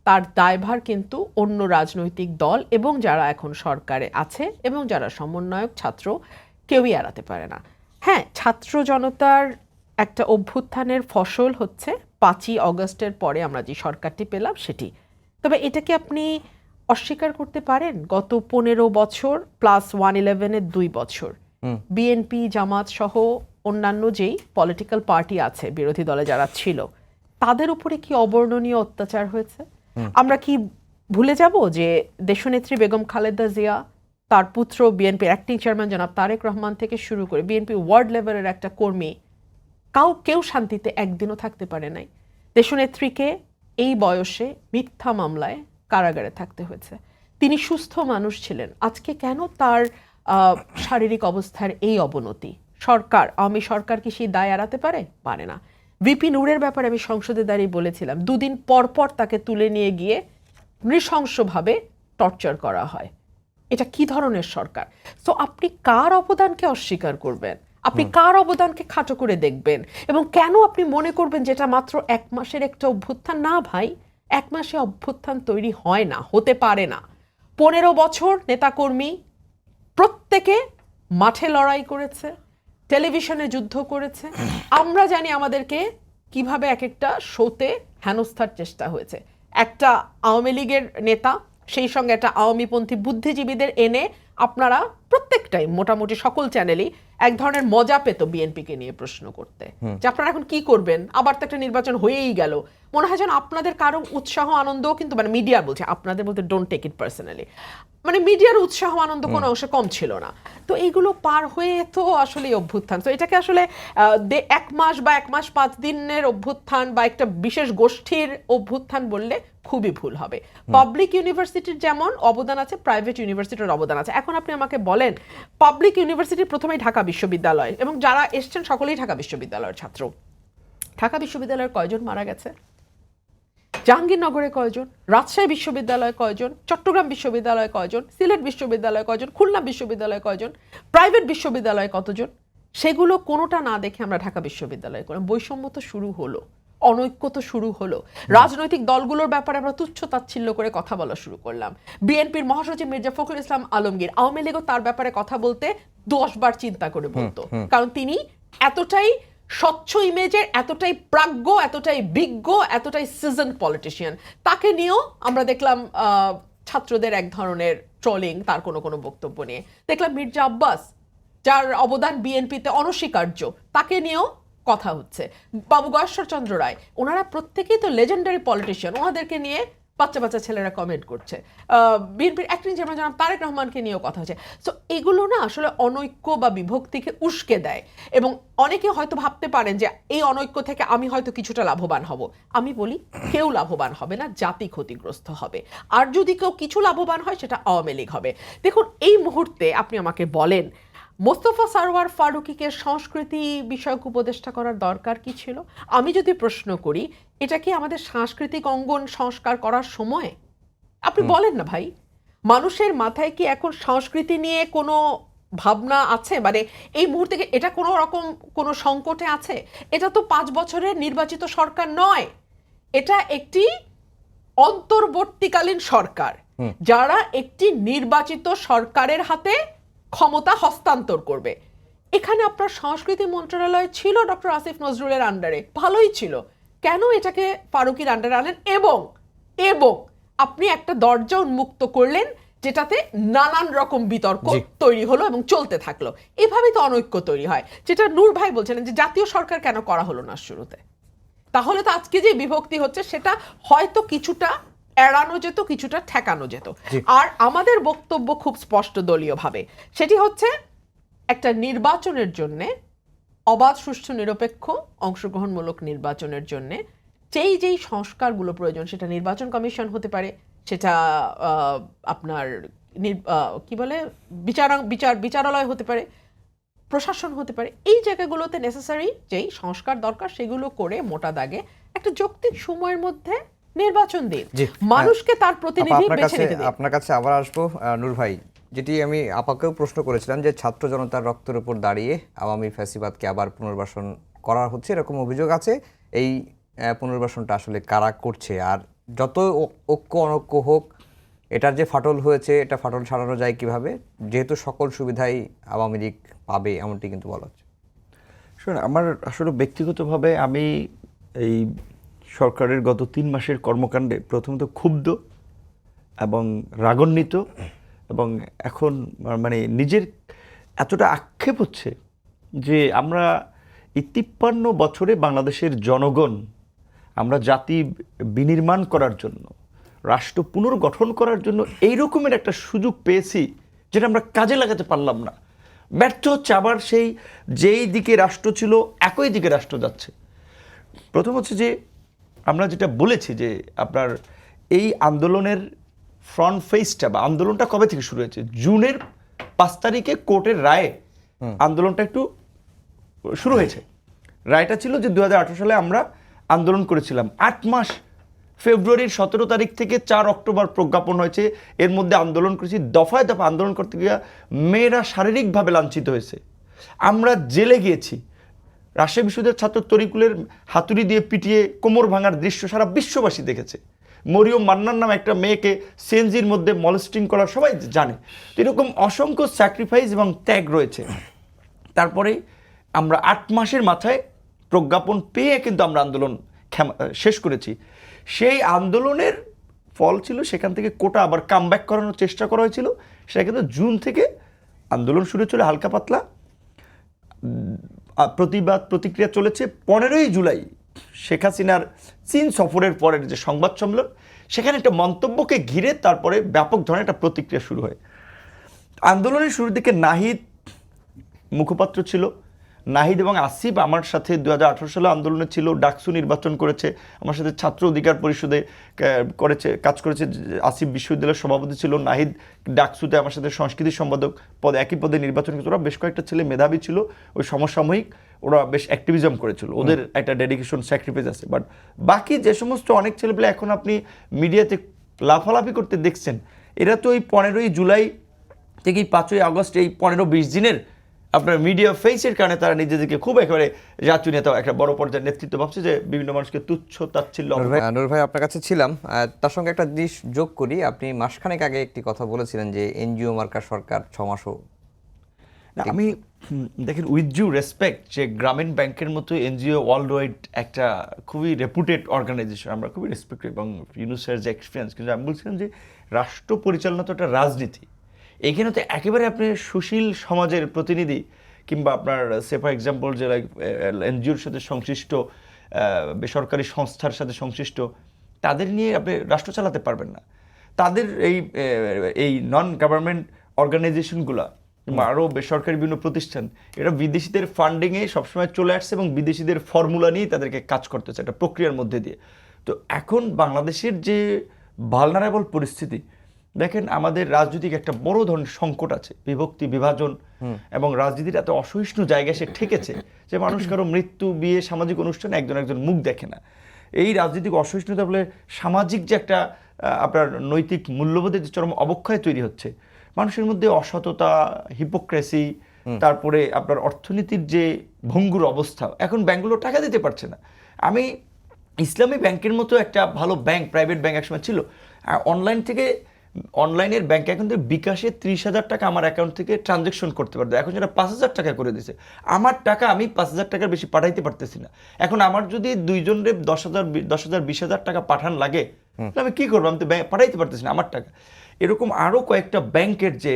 তার দায়ভার কিন্তু অন্য রাজনৈতিক দল এবং যারা এখন সরকারে আছে এবং যারা সমন্বয়ক ছাত্র, কেউই এড়াতে পারে না। হ্যাঁ, ছাত্র জনতার একটা অভ্যুত্থানের ফসল হচ্ছে 5ই অগস্টের পরে আমরা যে সরকারটি পেলাম সেটি। তবে এটাকে আপনি অস্বীকার করতে পারেন? গত 15 বছর প্লাস 111-এর 2 বছর বিএনপি, জামাত সহ অন্যান্য যেই পলিটিক্যাল পার্টি আছে, বিরোধী দলে যারা ছিল, তাদের উপরে কি অবর্ণনীয় অত্যাচার হয়েছে? আমরা কি ভুলে যাব যে দেশনেত্রী বেগম খালেদা জিয়া, তার পুত্র বিএনপির অ্যাক্টিং চেয়ারম্যান জনাব তারেক রহমান থেকে শুরু করে বিএনপি ওয়ার্ড লেভেলের একটা কর্মী, কেউ শান্তিতে একদিনও থাকতে পারে নাই। দেশনেত্রীকে এই বয়সে মিথ্যা মামলায় কারাগারে থাকতে হয়েছে। তিনি সুস্থ মানুষ ছিলেন, আজকে কেন তার শারীরিক অবস্থার এই অবনতি? সরকার, আওয়ামী সরকার কি সেই দায় এড়াতে পারে না। ভিপি নূরের ব্যাপারে আমি সংসদে দাঁড়িয়ে বলেছিলাম, 2 দিন পর পর তাকে তুলে নিয়ে গিয়ে নৃশংসভাবে টর্চার করা হয়। এটা কি ধরনের সরকার? তো আপনি কার অবদানকে অস্বীকার করবেন? আপনি কার অবদানকে খাটো করে দেখবেন? এবং কেন আপনি মনে করবেন যেটা মাত্র 1 মাসের একটা অভ্যুত্থান? না ভাই, 1 মাসে অভ্যুত্থান তৈরি হয় না, হতে পারে না। 15 বছর নেতাকর্মী প্রত্যেকে মাঠে লড়াই করেছে, টেলিভিশনে যুদ্ধ করেছে। আমরা জানি আমাদেরকে কিভাবে এক একটা শোতে হেনস্থার চেষ্টা হয়েছে। একটা আওয়ামী লীগের নেতা, সেই সঙ্গে একটা আওয়ামীপন্থী বুদ্ধিজীবীদের এনে আপনারা প্রত্যেকটাই মোটামুটি সকল চ্যানেলই এক ধরনের মজা পেত বিএনপিকে নিয়ে প্রশ্ন করতে, যে আপনারা এখন কি করবেন, আবার তো একটা নির্বাচন হয়েই গেল। মনে হয় যেন আপনাদের কারো উৎসাহ আনন্দও কিন্তু, মানে মিডিয়া বলছে, আপনাদের বলতে ডোন্ট টেক ইট পার্সোনালি, মানে মিডিয়ার উৎসাহ আনন্দ কোনো অংশে কম ছিল না। তো এইগুলো পার হয়ে তো আসলে অভ্যুত্থান, তো এটাকে আসলে 1 মাস বা 1 মাস 5 দিনের অভ্যুত্থান বা একটা বিশেষ গোষ্ঠীর অভ্যুত্থান বললে খুবই ভুল হবে। পাবলিক ইউনিভার্সিটির যেমন অবদান আছে, প্রাইভেট ইউনিভার্সিটির অবদান আছে। এখন আপনি আমাকে বলেন, পাবলিক ইউনিভার্সিটির প্রথমেই ঢাকা বিশ্ববিদ্যালয়, এবং যারা এসছেন সকলেই ঢাকা বিশ্ববিদ্যালয়ের ছাত্র। ঢাকা বিশ্ববিদ্যালয়ের কয়জন মারা গেছে? জাহাঙ্গীরনগরে কয়জন? রাজশাহী বিশ্ববিদ্যালয়ে কয়জন? চট্টগ্রাম বিশ্ববিদ্যালয়ে কয়জন? সিলেট বিশ্ববিদ্যালয়ে কয়জন? খুলনা বিশ্ববিদ্যালয়ে কয়জন? প্রাইভেট বিশ্ববিদ্যালয়ে কতজন? সেগুলো কোনোটা না দেখে আমরা ঢাকা বিশ্ববিদ্যালয়ে করলাম। বৈষম্য তো শুরু হলো, অনৈক্য তো শুরু হলো, রাজনৈতিক দলগুলোর ব্যাপারে আমরা তুচ্ছ তাচ্ছিল্য করে কথা বলা শুরু করলাম। বিএনপির মহাসচিব মির্জা ফখরুল ইসলাম আলমগীর, আওয়ামী লীগও তার ব্যাপারে কথা বলতে 10 বার চিন্তা করে বলতো, কারণ তিনি এতটাই স্বচ্ছ ইমেজের, এতটাই প্রাজ্ঞ, এতটাই বিজ্ঞ, এতটাই সিজন পলিটিশিয়ান। তাকে নিয়েও আমরা দেখলাম ছাত্রদের এক ধরনের ট্রলিং তার কোনো কোনো বক্তব্য নিয়ে। দেখলাম মির্জা আব্বাস, যার অবদান বিএনপিতে অনস্বীকার্য, তাকে নিয়েও কথা হচ্ছে। বাবু গয়েশ্বর চন্দ্র রায়, ওনারা প্রত্যেকেই তো লেজেন্ডারি পলিটিশিয়ান, ওনাদেরকে নিয়ে বাচ্চা বাচ্চা ছেলেরা কমেন্ট করছে। বিএনপির অ্যাক্টিং চেয়ারম্যান জনাব তারেক রহমানকে নিয়েও কথা হচ্ছে। সো এগুলো না আসলে অনৈক্য বা বিভক্তিকে উস্কে দেয়, এবং অনেকে হয়তো ভাবতে পারেন যে এই অনৈক্য থেকে আমি হয়তো কিছুটা লাভবান হব। আমি বলি, কেউ লাভবান হবে না, জাতি ক্ষতিগ্রস্ত হবে। আর যদি কেউ কিছু লাভবান হয়, সেটা আওয়ামী লীগ হবে। দেখুন, এই মুহূর্তে আপনি আমাকে বলেন, মোস্তফা সারওয়ার ফারুকীকে সংস্কৃতি বিষয়ক উপদেষ্টা করার দরকার কি ছিল? আমি যদি প্রশ্ন করি, এটা কি আমাদের সাংস্কৃতিক অঙ্গন সংস্কার করার সময়? আপনি বলেন না ভাই, মানুষের মাথায় কি এখন সংস্কৃতি নিয়ে কোনো ভাবনা আছে? মানে এই মুহূর্তে কি এটা কোনো রকম কোনো সংকটে আছে? এটা তো 5 বছরের নির্বাচিত সরকার নয়, এটা একটি অন্তর্বর্তীকালীন সরকার, যারা একটি নির্বাচিত সরকারের হাতে ক্ষমতা হস্তান্তর করবে। এখানে আপনার সংস্কৃতি মন্ত্রণালয় ছিল ডক্টর আসিফ নজরুলের আন্ডারে, ভালোই ছিল। কেন এটাকে ফারুকীর আন্ডারে আনলেন? এবং আপনি একটা দরজা উন্মুক্ত করলেন, যেটাতে নানান রকম বিতর্ক তৈরি হলো এবং চলতে থাকলো। এভাবেই তো অনৈক্য তৈরি হয়। যেটা নূর ভাই বলছিলেন যে জাতীয় সরকার কেন করা হলো না শুরুতে, তাহলে তো আজকে যে বিভক্তি হচ্ছে সেটা হয়তো কিছুটা এড়ানো যেত, কিছুটা ঠেকানো যেত। আর আমাদের বক্তব্য খুব স্পষ্ট দলীয়ভাবে, সেটি হচ্ছে একটা নির্বাচনের জন্য, অবাধ, সুষ্ঠু, নিরপেক্ষ, অংশগ্রহণমূলক নির্বাচনের জন্য যেই সংস্কারগুলো প্রয়োজন, সেটা নির্বাচন কমিশন হতে পারে, সেটা আপনার কি বলে বিচারালয় হতে পারে, প্রশাসন হতে পারে। এই জায়গাগুলোতে নেসেসারি যেই সংস্কার দরকার সেগুলো করে মোটা দাগে একটা যৌক্তিক সময়ের মধ্যে নির্বাচন দিন, মানুষকে তার প্রতিনিধি বেছে নিতে দিন। আপনার কাছে আবার আসবো নূর ভাই, যেটি আমি আপাকেও প্রশ্ন করেছিলাম, যে ছাত্র জনতার রক্তের উপর দাঁড়িয়ে আওয়ামী ফ্যাসিবাদকে আবার পুনর্বাসন করা হচ্ছে, এরকম অভিযোগ আছে। এই পুনর্বাসনটা আসলে কারা করছে? আর যত ঐক্য অনৈক্য হোক, এটার যে ফাটল হয়েছে, এটা ফাটল সারানো যায় কিভাবে, যেহেতু সকল সুবিধাই আওয়ামী লীগ পাবে এমনটি কিন্তু বলা হচ্ছে। শুনুন, আমার আসলে ব্যক্তিগতভাবে আমি এই সরকারের গত 3 মাসের কর্মকাণ্ডে প্রথমত ক্ষুব্ধ এবং রাগান্বিত, এবং এখন মানে নিজের এতটা আক্ষেপ হচ্ছে যে আমরা এই 53 বছরে বাংলাদেশের জনগণ, আমরা জাতি বিনির্মাণ করার জন্য, রাষ্ট্র পুনর্গঠন করার জন্য এই রকমের একটা সুযোগ পেয়েছি, যেটা আমরা কাজে লাগাতে পারলাম না। ব্যর্থ হচ্ছে আবার সেই যেই দিকে রাষ্ট্র ছিল একই দিকে রাষ্ট্র যাচ্ছে। প্রথম হচ্ছে যে আমরা যেটা বলেছি যে আপনার এই আন্দোলনের ফ্রন্ট ফেসটা বা আন্দোলনটা কবে থেকে শুরু হয়েছে? জুনের 5 তারিখে কোর্টের রায়ে আন্দোলনটা একটু শুরু হয়েছে। রায়টা ছিল যে 2018 সালে আমরা আন্দোলন করেছিলাম। 8 মাস, ফেব্রুয়ারির 17 তারিখ থেকে 4 অক্টোবর প্রজ্ঞাপন হয়েছে। এর মধ্যে আন্দোলন করেছি, দফায় দফা আন্দোলন করতে গিয়ে মেয়েরা শারীরিকভাবে লাঞ্ছিত হয়েছে। আমরা জেলে গিয়েছি। রাজশাহী বিশ্ববিদ্যালয়ের ছাত্র তরিকুলের হাতুড়ি দিয়ে পিটিয়ে কোমর ভাঙার দৃশ্য সারা বিশ্ববাসী দেখেছে। মরিয়ম মান্নার নামে একটা মেয়েকে সিএনজির মধ্যে মলেস্টিং করা সবাই জানে। তো এরকম অসংখ্য স্যাক্রিফাইস এবং ত্যাগ রয়েছে। তারপরে আমরা 8 মাসের মাথায় প্রজ্ঞাপন পেয়ে কিন্তু আমরা আন্দোলন শেষ করেছি। সেই আন্দোলনের ফল ছিল সেখান থেকে কোটা আবার কামব্যাক করানোর চেষ্টা করা হয়েছিল। সেটা কিন্তু জুন থেকে আন্দোলন শুরু ছিল হালকা পাতলা, প্রতিবাদ প্রতিক্রিয়া চলেছে। 15ই জুলাই শেখ হাসিনার চীন সফরের পরের যে সংবাদ সম্মেলন, সেখানে একটা মন্তব্যকে ঘিরে তারপরে ব্যাপক ধরনের একটা প্রতিক্রিয়া শুরু হয়। আন্দোলনের শুরুর দিকে নাহিদ মুখপাত্র ছিল। নাহিদ এবং আসিফ আমার সাথে 2018 সালে আন্দোলনে ছিল, ডাকসু নির্বাচন করেছে, আমার সাথে ছাত্র অধিকার পরিষদে কাজ করেছে। আসিফ বিশ্ববিদ্যালয়ের সভাপতি ছিল, নাহিদ ডাকসুতে আমার সাথে সংস্কৃতি সম্পাদক পদে একই পদে নির্বাচন করেছে। ওরা বেশ কয়েকটা ছেলে মেধাবী ছিল, ওই সমসাময়িক ওরা বেশ অ্যাক্টিভিজম করেছিল, ওদের একটা ডেডিকেশন স্যাক্রিফাইস আছে। বাট বাকি যে সমস্ত অনেক ছেলেপেলে এখন আপনি মিডিয়াতে লাফালাফি করতে দেখছেন, এরা তো ওই 15ই জুলাই থেকেই 5ই আগস্ট এই 15-20 দিনের আপনার মিডিয়া ফেসের কারণে তারা নিজেদেরকে খুব একেবারে জাতীয় নেতা, একটা বড় পর্যায়ের নেতৃত্ব ভাবছে, যে বিভিন্ন মানুষকে তুচ্ছ তাচ্ছিল্য। নূর ভাই আপনার কাছে ছিলাম, তার সঙ্গে একটা জিনিস যোগ করি। আপনি মাসখানেক আগে একটি কথা বলেছিলেন যে এনজিও মার্কা সরকার 6 মাসও। আমি দেখেন, উইথ ডিউ রেসপেক্ট, যে গ্রামীণ ব্যাংকের মতো এনজিও ওয়ার্ল্ড ওয়াইড একটা খুবই রেপুটেড অর্গানাইজেশন, আমরা খুবই রেসপেক্ট এবং ইউনুসের যে এক্সপিরিয়েন্স, কিন্তু আমি বলছিলাম যে রাষ্ট্র পরিচালনা তো একটা রাজনীতি। এইখানে তো একেবারে আপনি সুশীল সমাজের প্রতিনিধি কিংবা আপনার সে ফর এক্সাম্পল যে এনজিওর সাথে সংশ্লিষ্ট বেসরকারি সংস্থার সাথে সংশ্লিষ্ট তাদের নিয়ে আপনি রাষ্ট্র চালাতে পারবেন না। তাদের এই নন গভর্নমেন্ট অর্গানাইজেশনগুলো কিংবা আরও বেসরকারি বিভিন্ন প্রতিষ্ঠান, এরা বিদেশিদের ফান্ডিংয়ে সবসময় চলে আসছে এবং বিদেশিদের ফর্মুলা নিয়ে তাদেরকে কাজ করতেছে একটা প্রক্রিয়ার মধ্যে দিয়ে। তো এখন বাংলাদেশের যে ভালনারেবল পরিস্থিতি, দেখেন আমাদের রাজনৈতিক একটা বড় ধরনের সংকট আছে, বিভক্তি বিভাজন এবং রাজনীতির এত অসহিষ্ণু জায়গায় সে ঠেকেছে যে মানুষ কারো মৃত্যু, বিয়ে, সামাজিক অনুষ্ঠানে একজন মুখ দেখে না। এই রাজনৈতিক অসহিষ্ণুতা বলে সামাজিক যে একটা আপনার নৈতিক মূল্যবোধের যে চরম অবক্ষয় তৈরি হচ্ছে, মানুষের মধ্যে অসততা, হিপোক্রেসি, তারপরে আপনার অর্থনীতির যে ভঙ্গুর অবস্থা, এখন ব্যাংকগুলো টাকা দিতে পারছে না। আমি ইসলামী ব্যাংকের মতো একটা ভালো ব্যাংক, প্রাইভেট ব্যাংক একসময় ছিল, অনলাইনের ব্যাংক এখন থেকে বিকাশে 30,000 টাকা আমার অ্যাকাউন্ট থেকে ট্রানজ্যাকশন করতে পারতো, এখন যেটা 5,000 টাকা করে দিয়েছে। আমার টাকা আমি 5,000 টাকার বেশি পাঠাইতে পারতেছি না। এখন আমার যদি 2 জনের 10,000, 20,000 টাকা পাঠান লাগে, আমি কি করবো? আমি তো পাঠাইতে পারতেছি না আমার টাকা। এরকম আরও কয়েকটা ব্যাংকের যে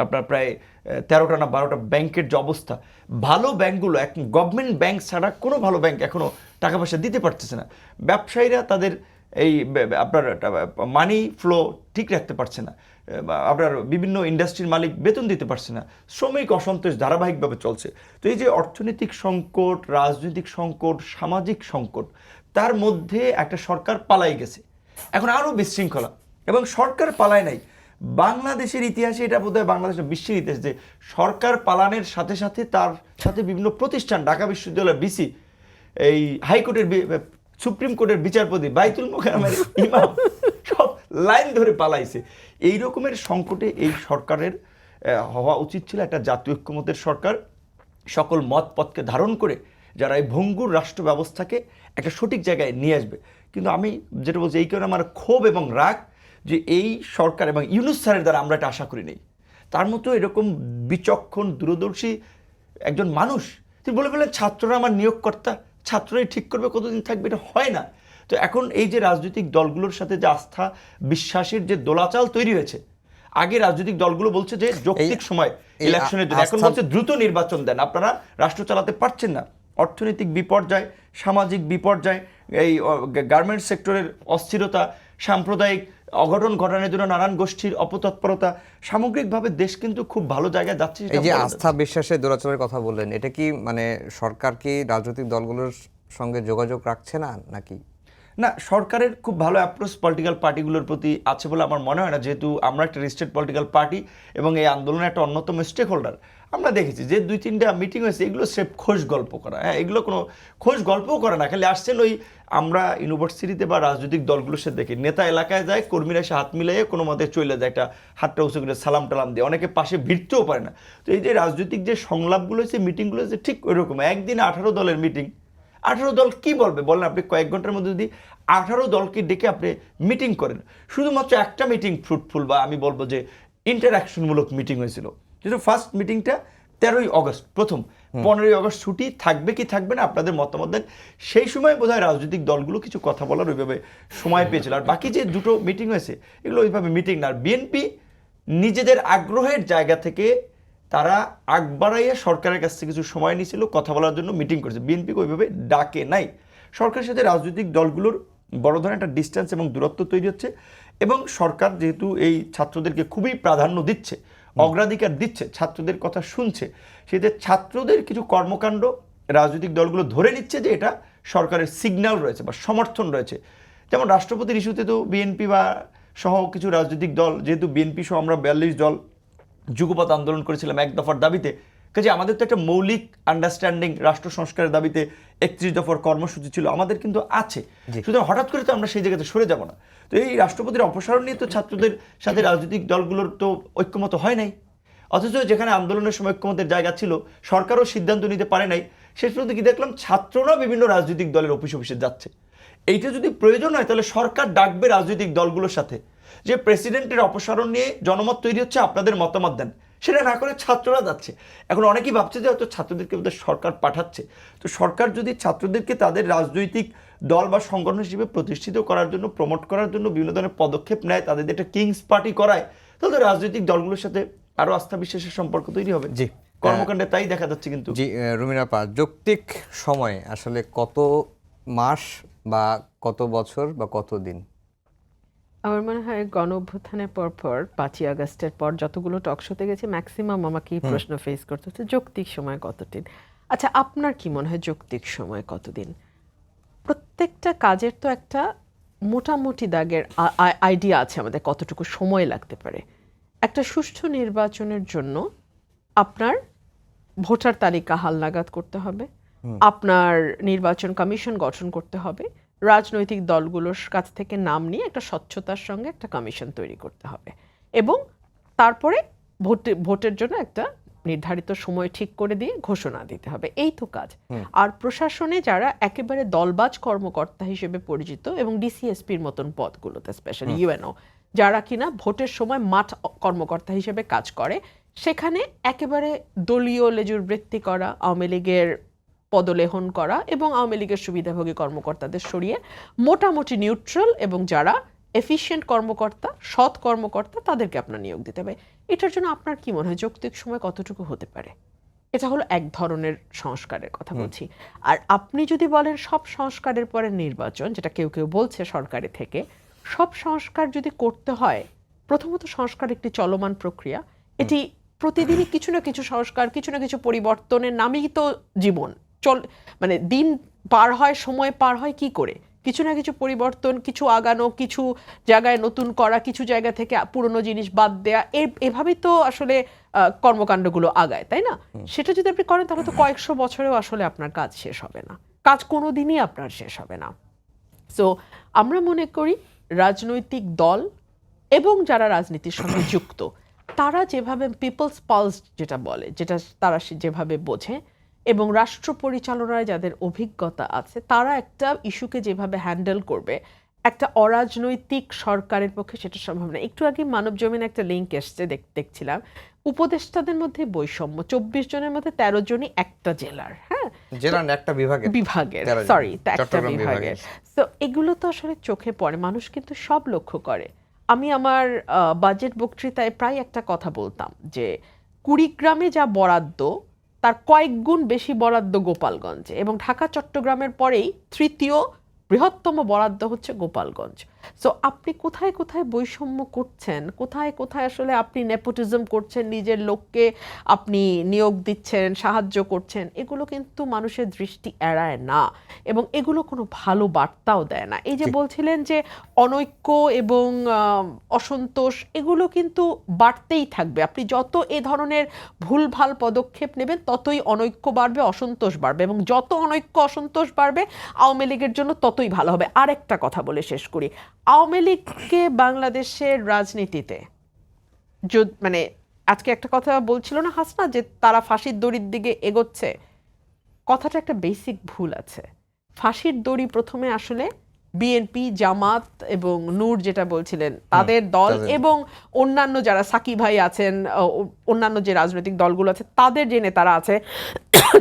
আপনার প্রায় 13টা না 12টা ব্যাংকের যে অবস্থা, ভালো ব্যাংকগুলো এখন গভর্নমেন্ট ব্যাংক ছাড়া কোনো ভালো ব্যাংক এখনও টাকা পয়সা দিতে পারতেছে না। ব্যবসায়ীরা তাদের এই আপনার মানি ফ্লো ঠিক রাখতে পারছে না, আপনার বিভিন্ন ইন্ডাস্ট্রির মালিক বেতন দিতে পারছে না, শ্রমিক অসন্তোষ ধারাবাহিকভাবে চলছে। তো এই যে অর্থনৈতিক সংকট, রাজনৈতিক সংকট, সামাজিক সংকট, তার মধ্যে একটা সরকার পালাই গেছে, এখন আরও বিশৃঙ্খলা। এবং সরকার পালায় নাই, বাংলাদেশের ইতিহাসে এটা বোধহয় বাংলাদেশের বিশ্বের ইতিহাস যে সরকার পালানের সাথে সাথে তার সাথে বিভিন্ন প্রতিষ্ঠান, ঢাকা বিশ্ববিদ্যালয় বিসি, এই হাইকোর্টের, সুপ্রিম কোর্টের বিচারপতি, বাইতুল মোকাররমের ইমাম, সব লাইন ধরে পালাইছে। এই রকমের সংকটে এই সরকারের হওয়া উচিত ছিল একটা জাতীয় ঐক্যমত্যের সরকার, সকল মত পথকে ধারণ করে যারা এই ভঙ্গুর রাষ্ট্র ব্যবস্থাকে একটা সঠিক জায়গায় নিয়ে আসবে। কিন্তু আমি যেটা বলছি, এই কারণে আমার ক্ষোভ এবং রাগ যে এই সরকার এবং ইউনুস স্যারের দ্বারা আমরা এটা আশা করি নেই। তার মতো এরকম বিচক্ষণ দূরদর্শী একজন মানুষ, তিনি বলে ফেলেন ছাত্ররা আমার নিয়োগকর্তা, ছাত্ররাই ঠিক করবে কতদিন থাকবে, এটা হয় না। তো এখন এই যে রাজনৈতিক দলগুলোর সাথে যে আস্থা বিশ্বাসের যে দোলাচাল তৈরি হয়েছে, আগে রাজনৈতিক দলগুলো বলছে যে যৌক্তিক সময় ইলেকশনের জন্য, এখন বলছে দ্রুত নির্বাচন দেন, আপনারা রাষ্ট্র চালাতে পারছেন না। অর্থনৈতিক বিপর্যয়, সামাজিক বিপর্যয়, এই গার্মেন্টস সেক্টরের অস্থিরতা, সাম্প্রদায়িক অঘটন ঘটানোর জন্য নানান গোষ্ঠীর অপতৎপরতা, সামগ্রিকভাবে দেশ কিন্তু খুব ভালো জায়গায় যাচ্ছে। এই যে আস্থা বিশ্বাসের দোলাচলের কথা বললেন, এটা কি মানে সরকার কি রাজনৈতিক দলগুলোর সঙ্গে যোগাযোগ রাখছে না নাকি? না, সরকারের খুব ভালো অ্যাপ্রোচ পলিটিক্যাল পার্টিগুলোর প্রতি আছে বলে আমার মনে হয় না, যেহেতু আমরা একটা রেজিস্টার্ড পলিটিক্যাল পার্টি এবং এই আন্দোলনের একটা অন্যতম স্টেক হোল্ডার। আমরা দেখেছি যে 2-3টা মিটিং হয়েছে, এগুলো স্রেফ খোঁজ গল্প করা, হ্যাঁ, এগুলো কোনো খোঁজ গল্পও করে না, খালি আসছেন ওই আমরা ইউনিভার্সিটিতে বা রাজনৈতিক দলগুলোর সাথে দেখি নেতা এলাকায় যায়, কর্মীরা এসে হাত মিলিয়ে কোনো মতে চলে যায়, একটা হাতটা উঁচু করে সালাম টালাম দিয়ে, অনেকে পাশে ভিড়তেও পারে না। তো এই যে রাজনৈতিক যে সংলাপগুলো হয়েছে, মিটিংগুলো হয়েছে, ঠিক ওই রকম একদিন 18 দলের মিটিং, 18 দল কি বলবে বলেন? আপনি কয়েক ঘন্টার মধ্যে যদি 18 দলকে ডেকে আপনি মিটিং করেন, শুধুমাত্র একটা মিটিং ফ্রুটফুল বা আমি বলবো যে ইন্টারাকশনমূলক মিটিং হয়েছিল, কিন্তু ফার্স্ট মিটিংটা 13ই অগস্ট, প্রথম 15ই অগস্ট ছুটি থাকবে কি থাকবে না আপনাদের মতামত দেন। সেই সময় বোধহয় রাজনৈতিক দলগুলো কিছু কথা বলার ওইভাবে সময় পেয়েছিল, আর বাকি যে দুটো মিটিং হয়েছে এগুলো ওইভাবে মিটিং না। আর বিএনপি নিজেদের আগ্রহের জায়গা থেকে তারা আগ বাড়াইয়া সরকারের কাছ থেকে কিছু সময় নিয়েছিল কথা বলার জন্য, মিটিং করেছে। বিএনপিকে ওইভাবে ডাকে নাই। সরকারের সাথে রাজনৈতিক দলগুলোর বড় ধরনের একটা ডিস্টেন্স এবং দূরত্ব তৈরি হচ্ছে, এবং সরকার যেহেতু এই ছাত্রদেরকে খুবই প্রাধান্য দিচ্ছে, অগ্রাধিকার দিচ্ছে, ছাত্রদের কথা শুনছে, সেতে ছাত্রদের কিছু কর্মকাণ্ড রাজনৈতিক দলগুলো ধরে নিচ্ছে যে এটা সরকারের সিগন্যাল রয়েছে বা সমর্থন রয়েছে। যেমন রাষ্ট্রপতির ইস্যুতে তো বিএনপি বা সহ কিছু রাজনৈতিক দল, যেহেতু বিএনপি সহ আমরা 42 দল যুগপৎ আন্দোলন করেছিলাম এক দফার দাবিতে, কাজে আমাদের তো একটা মৌলিক আন্ডারস্ট্যান্ডিং রাষ্ট্র সংস্কারের দাবিতে 31 দফার কর্মসূচি ছিল আমাদের কিন্তু আছে। সুতরাং হঠাৎ করে তো আমরা সেই জায়গাতে সরে যাব না। তো এই রাষ্ট্রপতির অপসারণ নিয়ে তো ছাত্রদের সাথে রাজনৈতিক দলগুলোর তো ঐক্যমত হয় নাই, অথচ যেখানে আন্দোলনের সময় ঐক্যমতের জায়গা ছিল সরকারও সিদ্ধান্ত নিতে পারে নাই। শেষ পর্যন্ত কি দেখলাম, ছাত্ররা বিভিন্ন রাজনৈতিক দলের অফিসে যাচ্ছে। এইটা যদি প্রয়োজন হয় তাহলে সরকার ডাকবে রাজনৈতিক দলগুলোর সাথে, যে প্রেসিডেন্টের অপসারণ নিয়ে জনমত তৈরি হচ্ছে, আপনাদের মতামত দেন। সেটা না করে ছাত্ররা যাচ্ছে। এখন অনেকেই ভাবছে যে হয়তো ছাত্রদেরকে বোধহয় সরকার পাঠাচ্ছে। তো সরকার যদি ছাত্রদেরকে তাদের রাজনৈতিক দল বা সংগঠন হিসেবে প্রতিষ্ঠিত করার জন্য, প্রমোট করার জন্য বিভিন্ন ধরনের পদক্ষেপ নেয়, তাদের একটা কিংস পার্টি করায়, তাহলে রাজনৈতিক দলগুলোর সাথে আরো আস্থা বিশ্বাসের সম্পর্ক তৈরি হবে। জি, কর্মকাণ্ডে তাই দেখা যাচ্ছে। কিন্তু জি রুমিন আপা, যৌক্তিক সময় আসলে কত মাস বা কত বছর বা কত দিন? আমার মনে হয় গণ অভ্যুত্থানের পর 5ই আগস্টের পর যতগুলো টকশোতে গেছে ম্যাক্সিমাম আমাকে এই প্রশ্ন ফেস করতে হচ্ছে, যৌক্তিক সময় কতদিন। আচ্ছা, আপনার কি মনে হয় যৌক্তিক সময় কতদিন? প্রত্যেকটা কাজের তো একটা মোটামুটি দাগের আইডিয়া আছে আমাদের কতটুকু সময় লাগতে পারে। একটা সুষ্ঠু নির্বাচনের জন্য আপনার ভোটার তালিকা হালনাগাদ করতে হবে, আপনার নির্বাচন কমিশন গঠন করতে হবে, রাজনৈতিক দলগুলোর কাছ থেকে নাম নিয়ে একটা স্বচ্ছতার সঙ্গে একটা কমিশন তৈরি করতে হবে, এবং তারপরে ভোটের জন্য একটা নির্ধারিত সময় ঠিক করে দিয়ে ঘোষণা দিতে হবে। এই তো কাজ। আর প্রশাসনে যারা একেবারে দলবাজ কর্মকর্তা হিসেবে পরিচিত, এবং ডিসিএসপির মতন পদগুলোতে স্পেশালি ইউএনও, যারা কিনা ভোটের সময় মাঠ কর্মকর্তা হিসেবে কাজ করে, সেখানে একেবারে দলীয় লেজুর বৃত্তি করা, আওয়ামী লীগের পদলেহন করা এবং আওয়ামী লীগের সুবিধাভোগী কর্মকর্তাদের সরিয়ে মোটামুটি নিউট্রাল এবং যারা এফিশিয়েন্ট কর্মকর্তা, সৎ কর্মকর্তা, তাদেরকে আপনার নিয়োগ দিতে হবে। এটার জন্য আপনার কি মনে হয় যৌক্তিক সময় কতটুকু হতে পারে? এটা হলো এক ধরনের সংস্কারের কথা বলছি। আর আপনি যদি বলেন সব সংস্কারের পরে নির্বাচন, যেটা কেউ কেউ বলছে সরকারি থেকে, সব সংস্কার যদি করতে হয়, প্রথমত সংস্কার একটি চলমান প্রক্রিয়া। এটি প্রতিদিনই কিছু না কিছু সংস্কার, কিছু না কিছু পরিবর্তনের নামই তো জীবন। মানে দিন পার হয়, সময় পার হয় কি করে? কিছু না কিছু পরিবর্তন, কিছু আগানো, কিছু জায়গায় নতুন করা, কিছু জায়গা থেকে পুরনো জিনিস বাদ দেয়া, এভাবেই তো আসলে কর্মকাণ্ডগুলো আগায়, তাই না? সেটা যদি আপনি করেন তাহলে তো কয়েকশো বছরেও আসলে আপনার কাজ শেষ হবে না, কাজ কোনোদিনই আপনার শেষ হবে না। সো আমরা মনে করি রাজনৈতিক দল এবং যারা রাজনীতির সঙ্গে যুক্ত, তারা যেভাবে পিপলস পালস যেটা বলে, যেটা তারা যেভাবে বোঝে, এবং রাষ্ট্র পরিচালনায় যাদের অভিজ্ঞতা আছে, তারা একটা ইস্যুকে যেভাবে হ্যান্ডেল করবে, একটা অরাজনৈতিক সরকারের পক্ষে সেটা সম্ভব না। একটু আগে মানব জমিন একটা লিঙ্ক এসছে, দেখছিলাম, উপদেষ্টাদের মধ্যে বৈষম্য, 24 জনের মধ্যে 13 জনই একটা জেলার, হ্যাঁ, জেলার একটা বিভাগের, সরি, একটা বিভাগের। তো এগুলো তো আসলে চোখে পড়ে, মানুষ কিন্তু সব লক্ষ্য করে। আমি আমার বাজেট বক্তৃতায় প্রায় একটা কথা বলতাম যে কুড়িগ্রামে যা বরাদ্দ তার কয়েক গুণ বেশি বরাদ্দ গোপালগঞ্জে, এবং ঢাকা চট্টগ্রামের পরেই তৃতীয় বৃহত্তম বরাদ্দ হচ্ছে গোপালগঞ্জ। সো আপনি কোথায় কোথায় বৈষম্য করছেন, কোথায় কোথায় আসলে আপনি নেপোটিজম করছেন, নিজের লোককে আপনি নিয়োগ দিচ্ছেন, সাহায্য করছেন, এগুলো কিন্তু মানুষের দৃষ্টি এড়ায় না, এবং এগুলো কোনো ভালো বার্তাও দেয় না। এই যে বলছিলেন যে অনৈক্য এবং অসন্তোষ, এগুলো কিন্তু বাড়তেই থাকবে। আপনি যত এ ধরনের ভুলভাল পদক্ষেপ নেবেন ততই অনৈক্য বাড়বে, অসন্তোষ বাড়বে, এবং যত অনৈক্য অসন্তোষ বাড়বে আওয়ামী লীগের জন্য ততই ভালো হবে। আরেকটা কথা বলে শেষ করি, আওয়ামী লীগকে বাংলাদেশের রাজনীতিতে মানে আজকে একটা কথা বলছিল না হাসনা, যে তারা ফাঁসির দড়ির দিকে এগোচ্ছে, কথাটা একটা বেসিক ভুল আছে। ফাঁসির দড়ি প্রথমে আসলে বিএনপি, জামাত এবং নূর যেটা বলছিলেন তাদের দল এবং অন্যান্য যারা সাকিব ভাই আছেন, অন্যান্য যে রাজনৈতিক দলগুলো আছে তাদের যে নেতারা আছে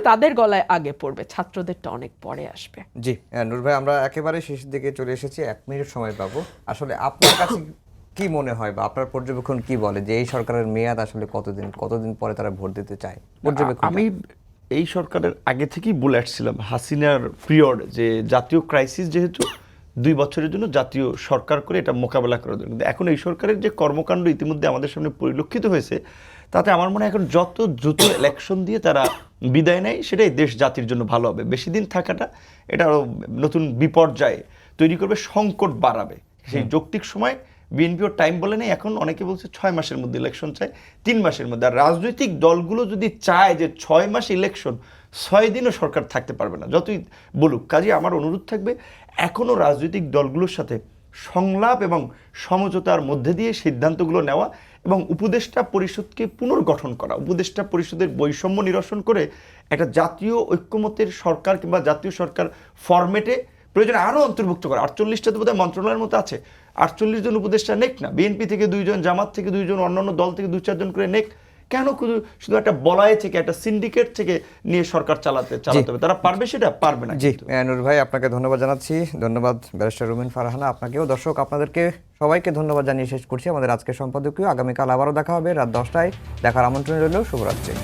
তাদের গলায় আগে পড়বে, ছাত্রদেরটা অনেক পরে আসবে। জি নূর ভাই, আমরা একেবারে শেষের দিকে চলে এসেছি, 1 মিনিট সময় পাবো। আসলে আপনার কাছে কি মনে হয় বা আপনার পর্যবেক্ষণ কি বলে যে এই সরকারের মেয়াদ আসলে কতদিন পরে তারা ভোট দিতে চায়? পর্যবেক্ষণ আমি এই সরকারের আগে থেকেই বলে আসছিলাম হাসিনার পিরিয়ড যে জাতীয় ক্রাইসিস যেহেতু 2 বছরের জন্য জাতীয় সরকার করে এটা মোকাবেলা করার জন্য, কিন্তু এখন এই সরকারের যে কর্মকাণ্ড ইতিমধ্যে আমাদের সামনে পরিলক্ষিত হয়েছে তাতে আমার মনে হয় এখন যত দ্রুত ইলেকশন দিয়ে তারা বিদায় নেয় সেটাই দেশ জাতির জন্য ভালো হবে। বেশি দিন থাকাটা এটা আরও নতুন বিপর্যয় তৈরি করবে, সংকট বাড়াবে। সেই যৌক্তিক সময় বিএনপিও টাইম বলে নেই, এখন অনেকে বলছে 6 মাসের মধ্যে ইলেকশন চায়, 3 মাসের মধ্যে। আর রাজনৈতিক দলগুলো যদি চায় যে 6 মাস ইলেকশন, 6 দিনও সরকার থাকতে পারবে না যতই বলুক। কাজে আমার অনুরোধ থাকবে এখনও রাজনৈতিক দলগুলোর সাথে সংলাপ এবং সমঝোতার মধ্যে দিয়ে সিদ্ধান্তগুলো নেওয়া এবং উপদেষ্টা পরিষদকে পুনর্গঠন করা, উপদেষ্টা পরিষদের বৈষম্য নিরসন করে একটা জাতীয় ঐক্যমতের সরকার কিংবা জাতীয় সরকার ফরম্যাটে প্রয়োজনে আরও অন্তর্ভুক্ত করা। 48টা তো বোধহয় মন্ত্রণালয়ের মতো আছে, 48 জন উপদেষ্টা নেক না, বিএনপি থেকে 2 জন, জামাত থেকে 2 জন, অন্যান্য দল থেকে 2-4 জন করে নেক। কেন শুধু একটা বলয় থেকে, একটা সিন্ডিকেট থেকে নিয়ে সরকার চালাতে হবে? তারা পারবে? সেটা পারবে না। জি নূর ভাই, আপনাকে ধন্যবাদ জানাচ্ছি। ধন্যবাদ ব্যারিস্টার রুমিন ফারহানা, আপনাকেও। দর্শক আপনাদেরকে সবাইকে ধন্যবাদ জানিয়ে শেষ করছি আমাদের আজকের সম্পাদকীয়। আগামীকাল আবারও দেখা হবে রাত 10টায়। দেখার আমন্ত্রণ রইল। শুভরাত্রি।